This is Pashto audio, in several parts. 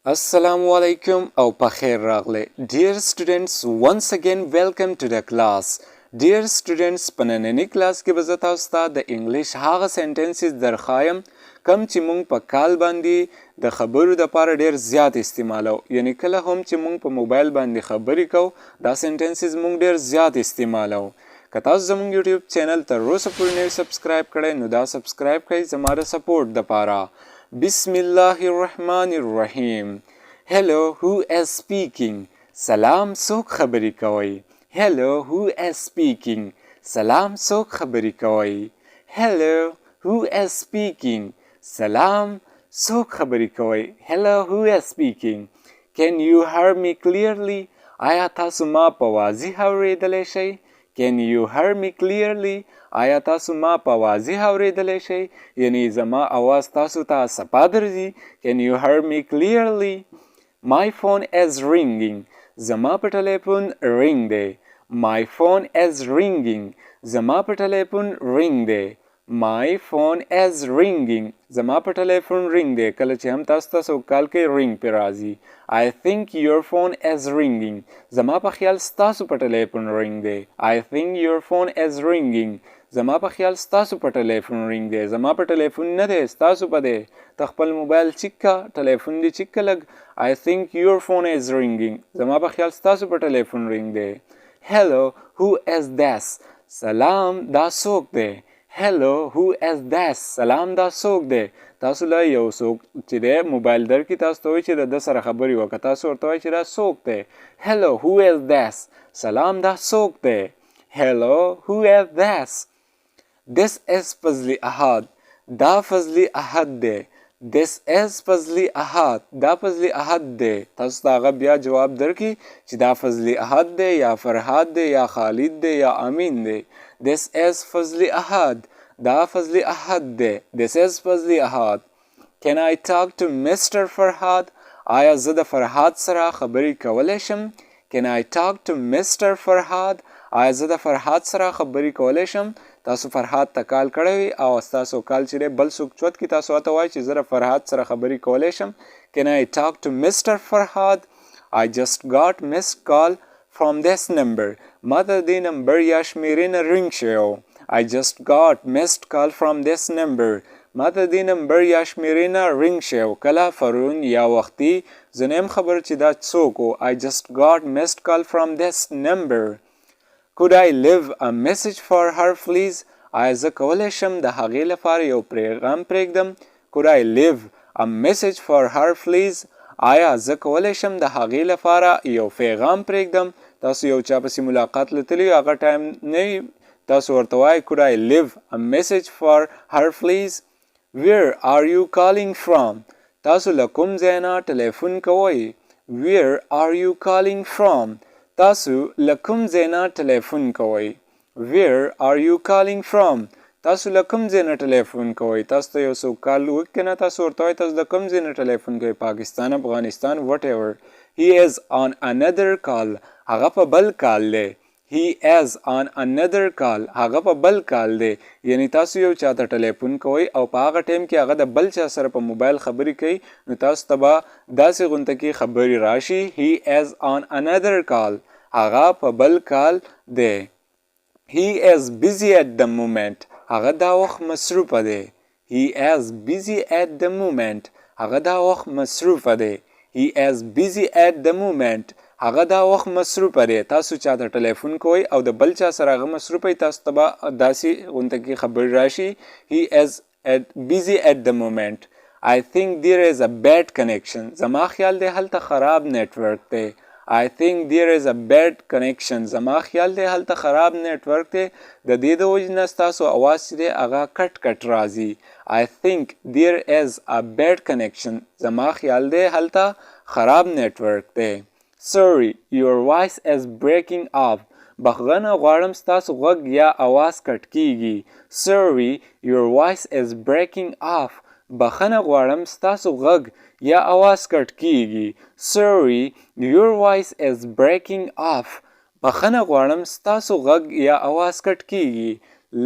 Assalamu alaikum او پخیر راغلی. Dear students, once again welcome to the class. Dear students, په نننی کلاس کې به زه تاسو ته د انګلیش هغه سنټنسز درښایم کم چې مونږ په کال باندې د خبرو دپاره ډیر زیات استعمالو. یعنی کله هم چې مونږ په موبایل باندې خبرې کوو دا سنټنسز مونږ ډیر زیات استعمالو. که تاسو زموږ یوټیوب چینل تر اوسه پورې نه سبسکرایب کړی نو دا سبسکرایب کړئ زما د سپورټ دپاره. بسم الله الرحمن الرحیم. Hello, who is speaking? سلام څوک خبرې کوي؟ Hello, who is speaking? سلام څوک خبرې کوي؟ Hello, who is speaking? سلام څوک خبرې کوي؟ Hello, who is speaking? Can you hear me clearly? آیا تاسو ما په واضح اورېدلی شئ؟ Can you hear me clearly? آیا تاسو ما په واضح اورېدلی شئ؟ یعنی زما اواز تاسو ته صفا درځي؟ Can you hear me clearly? My phone is ringing. زما په ټلیفون رینګ دی. My phone is ringing. زما په ټلیفون رینګ دی. My phone is ringing. زما په ټلیفون رینګ دی. کله چې هم تاسو کال کې رینګ پې راځي. I think your phone is ringing. زما په خیال ستاسو په ټلیفون رینګ دی. I think your phone is ringing. زما په خیال ستاسو په ټلیفون رینګ دی. زما په ټلیفون نه دی ستاسو په دی. ته خپل موبایل چیک کا ټلیفون دی چیک کا لګ. I think your phone is ringing. زما په خیال ستاسو په ټلیفون رینګ دی. Hello, who is this? سلام دا څوک دی؟ Hello, who is this? سلام دا څوک دی؟ تاسو له یو څوک چې دی موبایل درکړي تاسو ته وایي چې د ده سره خبرې وکړه. تاسو ورته وایي چې دا څوک دی؟ Hello, who is this? سلام دا څوک دی؟ Hello, who is this? This is فضلي احد. دا فضلي احد دی. This is فضلي احد. دا فضلي احد دی. تاسو ته هغه بیا جواب درکړي چې دا فضلي احد دی یا فرهاد دی یا خالد دی یا امین دی. This is فضلي احد. دا فضلي احد دی. This is فضلي احد. Can I talk to Mr. فرهاد؟ آیا زه د فرهاد سره خبرې کولی شم؟ Can I talk to Mr. فرهاد؟ آیا زه د فرهاد سره خبرې کولی شم؟ تاسو فرهاد ته کال کړی وي او ستاسو کال چې دی بل څوک چوت کړي تاسو ورته وایئ چې زه د فرهاد سره خبرې کولی شم. Can I talk to Mr. فرهاد؟ I just got missed call from this number. ما ته د دې نمبر یا شمېرې نه رینګ شوی و. I just got missed call from this number. ما ته د دې نمبر یا شمېرې نه رینګ شوی و. کله پرون یا وختي زه نه یم خبر چې دا څوک و. I just got missed call from this number. Could I leave a message for her please? آیا زه کولی شم د هغې لپاره یو پیغام پرېږدم؟ Could I leave a message for her please? آیا زه کولی شم د هغې لپاره یو پیغام پرېږدم؟ تاسو یو چا پسې ملاقات لیدلی هغه ټایم نه وي تاسو ورته وایئ Could I leave a message for her please? Where are you calling from? تاسو له کوم ځای نه ټلیفون کوئ؟ Where are you calling from? تاسو له کوم ځای نه ټلیفون کوئ؟ Where are you calling from? تاسو له کوم ځای نه ټلیفون کوئ؟ تاسو ته یو څوک کال وکړي که نه تاسو ورته وایئ تاسو د کوم ځای نه ټلیفون کوئ؟ پاکستان، افغانستان، whatever. He is on another call. هغه په بل کال دی. He is on another call. هغه په بل کال دی. یعنی تاسو یو چا ته ټلیفون کوئ او په هغه ټایم کې هغه د بل چا سره په موبایل خبرې کوي نو تاسو ته به داسې غونته کې خبرې راشي He is on another call. هغه په بل کال دی. He is busy at the moment. هغه دا وخت مصروفه دی. He is busy at the moment. هغه دا وخت مصروفه دی. He is busy at the moment. هغه دا وخت مصروفه دی. تاسو چا ته ټلیفون کوئ او د بل چا سره هغه مصروفه تاسو ته به داسې غونته کې خبرې راشي He is busy at the moment. I think there is a bad connection. زما خیال دی هلته خراب نیټورک دی. I think there is a bad connection. زما خیال دی هلته خراب نیټورک دی. د دې د وجې نه ستاسو اواز چې دی هغه کټ کټ راځي. I think there is a bad connection. زما خیال دی هلته خراب نیټورک دی. Sorry, your voice is breaking up. بخښنه غواړم ستاسو غږ یا اواز کټ کیږي. Sorry, your voice is breaking off. بخښنه غواړم ستاسو غږ یا اواز کټ کیږي. Sorry, your voice is breaking off. بخښنه غواړم ستاسو غږ یا اواز کټ کیږي.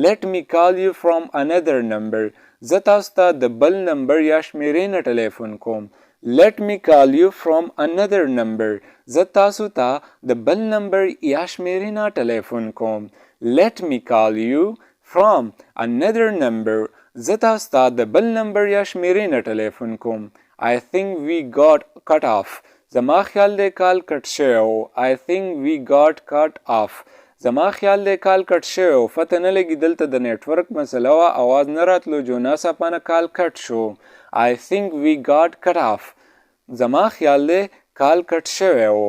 Let me call you from another number. زه تاسو ته د بل نمبر یا شمېرې نه ټلیفون کوم. let me call you from another number زه تاسو ته د بل نمبر یا شمیرې نه ټلیفون کوم let me call you from another number زه تاسو ته د بل نمبر یا شمیرې نه ټلیفون کوم I think we got cut off زما خیال دی کال کټ شوی و I think we got cut off زما خیال دی کال کټ شوی و پته نه لګي دلته د نیټورک مسله وه اواز نه راتلو جو ناڅاپانه کال کټ شو I think we got cut off زما خیال دی کال کټ شوی و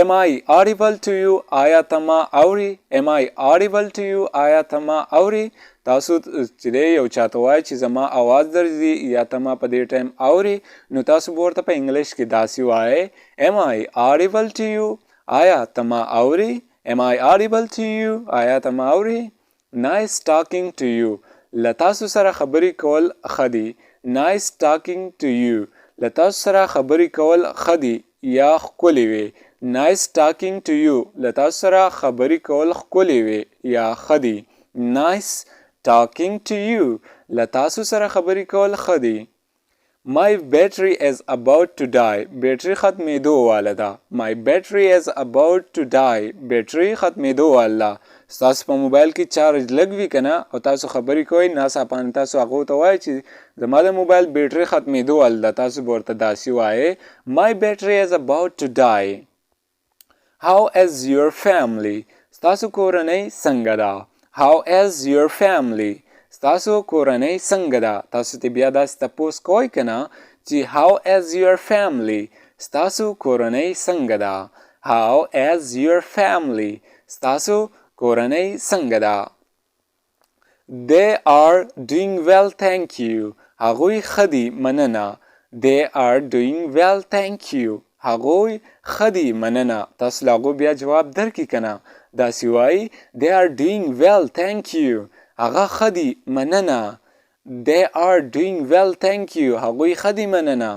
am I audible to you آیا ته ما اوري am I audible to you آیا ته ما اوري تاسو چې دی یو چاته وایي چې زما آواز درځي یا ته ما په دې ټایم اوري نو تاسو به ورته په انګلیش کې داسې وایئ am I audible to you آیا ته ما اوري am I audible to you آیا ته ما اوري nice talking to you له تاسو سره خبرې کول ښه دي nice talking to you له تاسو سره خبرې کول ښه دي یا ښکلې وي nice talking to you له تاسو سره خبرې کول ښکلې وي یا ښه دي nice talking to you له تاسو سره خبرې کول ښه دي My battery is about to die بیټري ختمېدو واله ده My battery is about to die بیټري ختمېدو واله ستاسو په موبایل کې چارج لږ وي که نه او تاسو خبرې کوئ ناڅاپانه تاسو هغو ته وایئ چې زما د موبایل بیټري ختمېدو واله ده تاسو به ورته داسې وایئ My battery is about to die How is your family ستاسو کورنۍ څنګه ده How is your family ستاسو کورنۍ څنګه ده تاسو ته بیا داسې تپوس کوئ که نه چې how is your family ستاسو کورنۍ څنګه ده how is your family ستاسو کورنۍ څنګه ده they are doing well thank you هغوی ښه دي مننه they are doing well thank you هغوی ښه دي مننه تاسو له هغو بیا جواب درکړي که نه داسې وایي they are doing well thank you هغه ښه دي مننه they are doing well thank you هغوی ښه دي مننه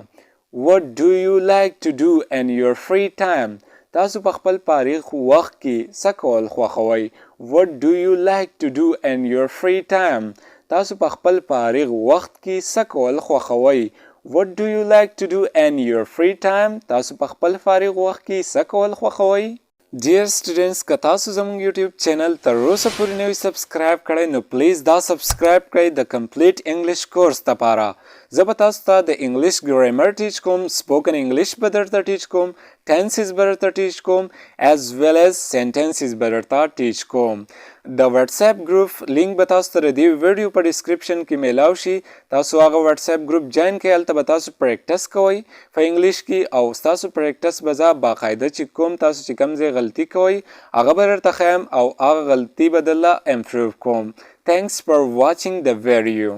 what do you like to do in your free time تاسو په خپل فارغ وخت کې څه کول خوښوئ what do you like to do in your free time تاسو په خپل فارغ وخت کې څه کول خوښوئ what do you like to do in your free time تاسو په خپل فارغ وخت کې څه کول خوښوئ Dear students که تاسو زموږ یوټیوب چینل تر اوسه پورې نه وي سبسکرایب کړی نو پلیز دا سبسکرایب کړئ د کمپلیټ انګلیش کورس دپاره زه به تاسو ته د انګلیش ګرامر ټیچ کوم سپوکن انګلیش به درته ټیچ کوم ټینسز به درته ټیچ کوم as well as سینټنسز به درته ټیچ کوم د واتساپ ګروپ لینک به تاسو ته د دې ویډیو په ډسکرپشن کې میلاو شي تاسو هغه واتساپ ګروپ جوین کړئ هلته به تاسو پریکټس کوئ په انګلیش کې او ستاسو پریکټس به زه باقاعده چې کوم تاسو چې کوم ځای غلطي کوئ هغه به درته ښیم او هغه غلطي به درله امپروو کوم Thanks for watching the video